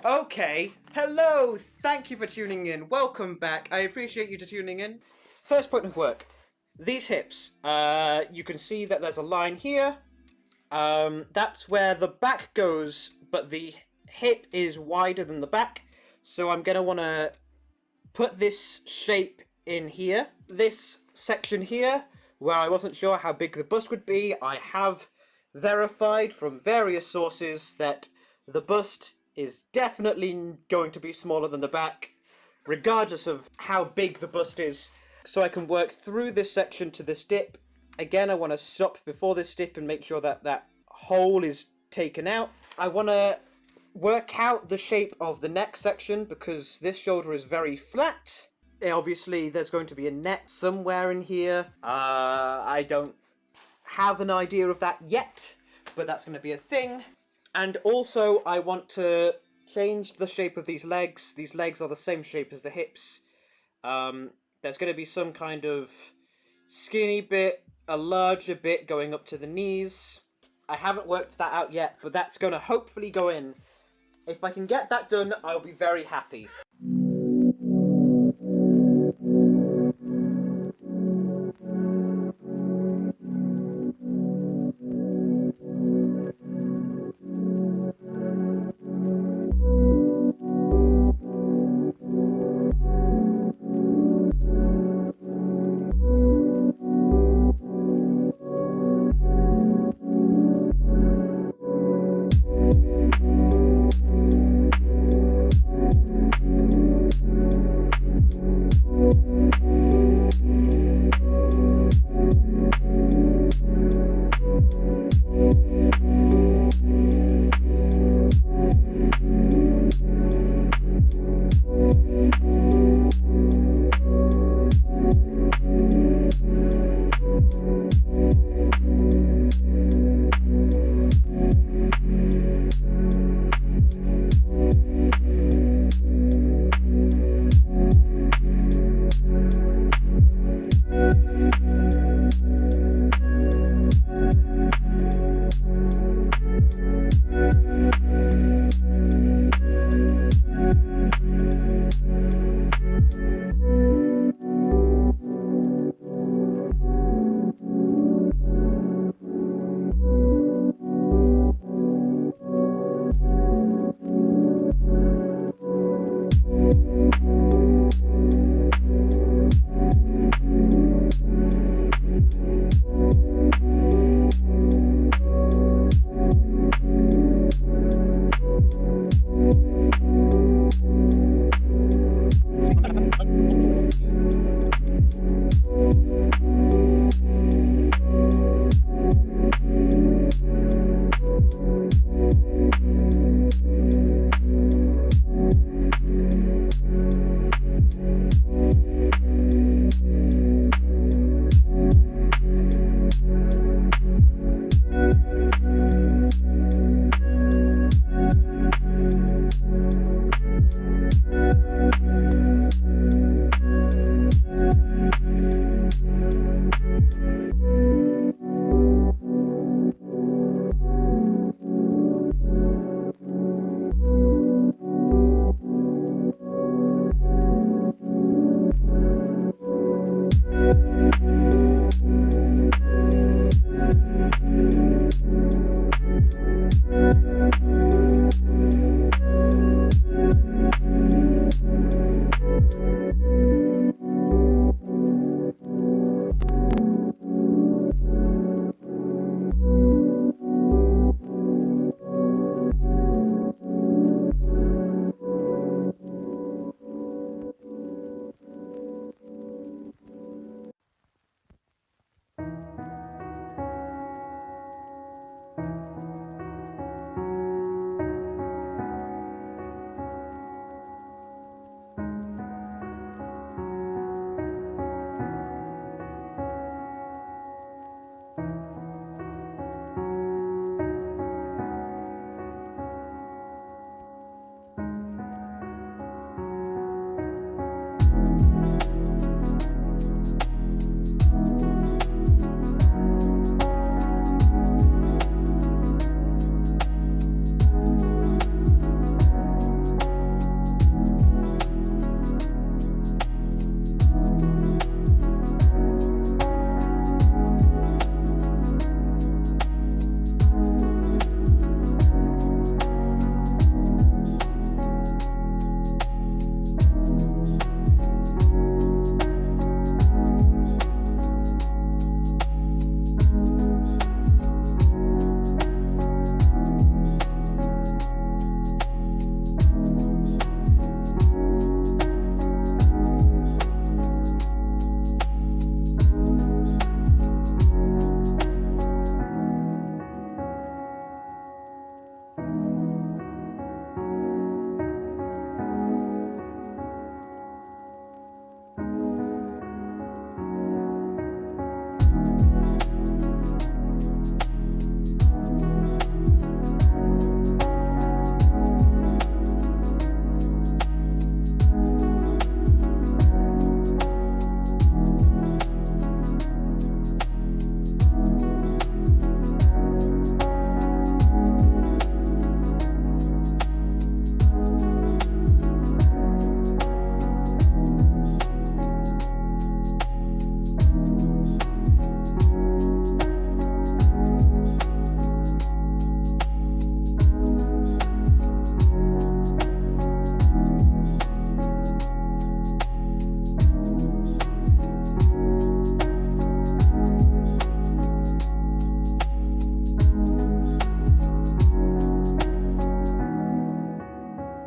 Okay, hello, thank you for tuning in. Welcome back. I appreciate you tuning in. First point of work. These hips. You can see that there's a line here. That's where the back goes, but the hip is wider than the back. So I'm going to want to put this shape in here. This section here, where I wasn't sure how big the bust would be, I have verified from various sources that the bust is definitely going to be smaller than the back, regardless of how big the bust is. So I can work through this section to this dip. Again, I want to stop before this dip and make sure that that hole is taken out. I want to work out the shape of the neck section because this shoulder is very flat. Obviously, there's going to be a neck somewhere in here. I don't have an idea of that yet, but that's going to be a thing. And also, I want to change the shape of these legs. These legs are the same shape as the hips. There's going to be some kind of skinny bit, a larger bit going up to the knees. I haven't worked that out yet, but that's going to hopefully go in. If I can get that done, I'll be very happy.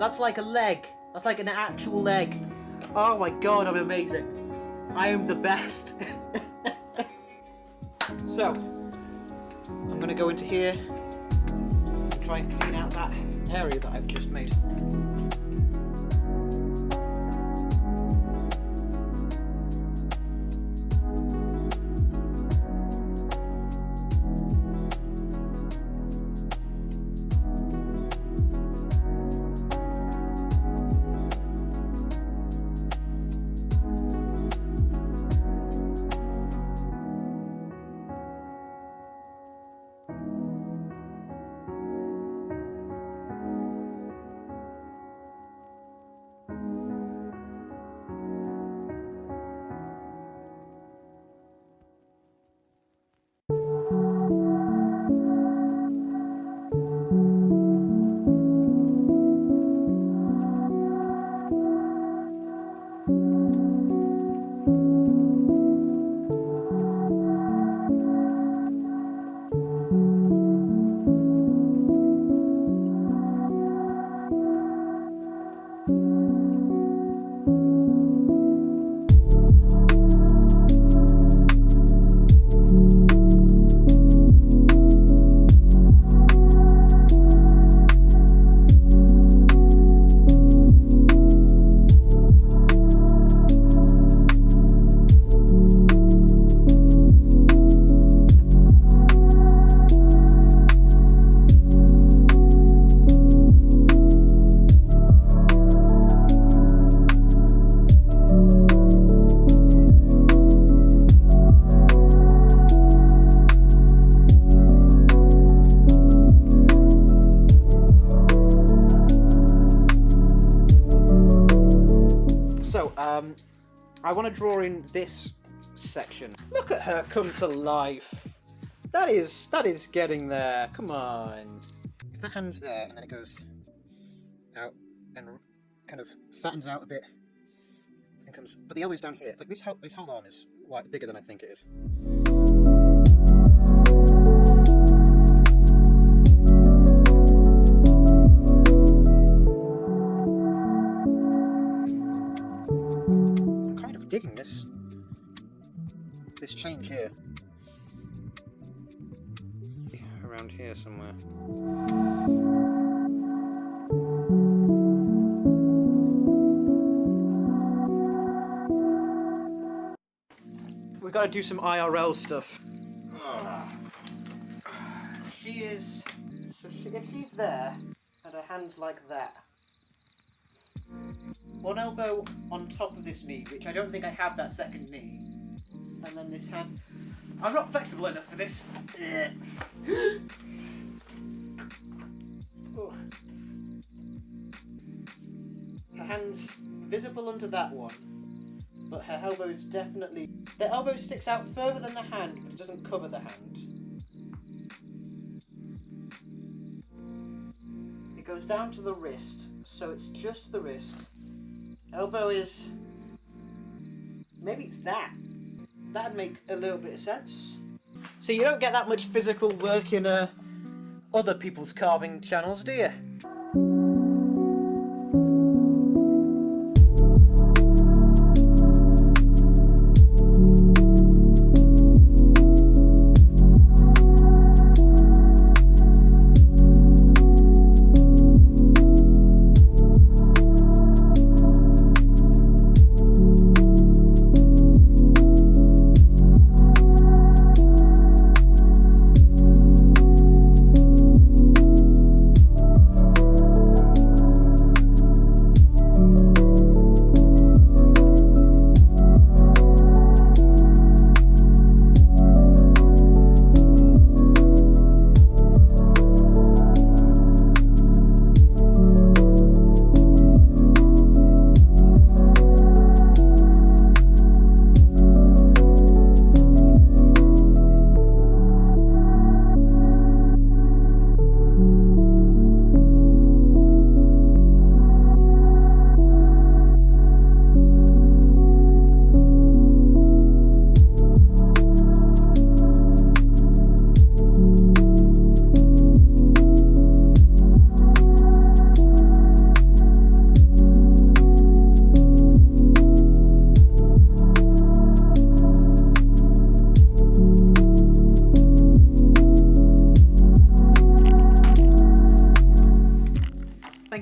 That's like a leg. That's like an actual leg. Oh my god, I'm amazing. I am the best. So, I'm gonna go into here and try and clean out that area that I've just made. I want to draw in this section. Look at her come to life. That is getting there. Come on. If the hand's there and then it goes out and kind of fattens out a bit and comes, but the elbow's down here. Like this whole arm is bigger than I think it is. Digging this change here. Around here somewhere. We gotta do some IRL stuff. If she's there and her hand's like that. One elbow on top of this knee, which I don't think I have that second knee. And then this hand. I'm not flexible enough for this. Her hand's visible under that one, but her elbow is definitely... The elbow sticks out further than the hand, but it doesn't cover the hand. It goes down to the wrist, so it's just the wrist. Elbow is... maybe it's that. That'd make a little bit of sense. So you don't get that much physical work in other people's carving channels, do you?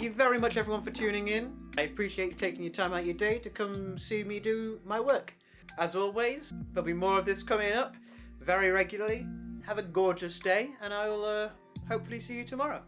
Thank you very much, everyone, for tuning in. I appreciate you taking your time out of your day to come see me do my work. As always, there'll be more of this coming up very regularly. Have a gorgeous day, and I will hopefully see you tomorrow.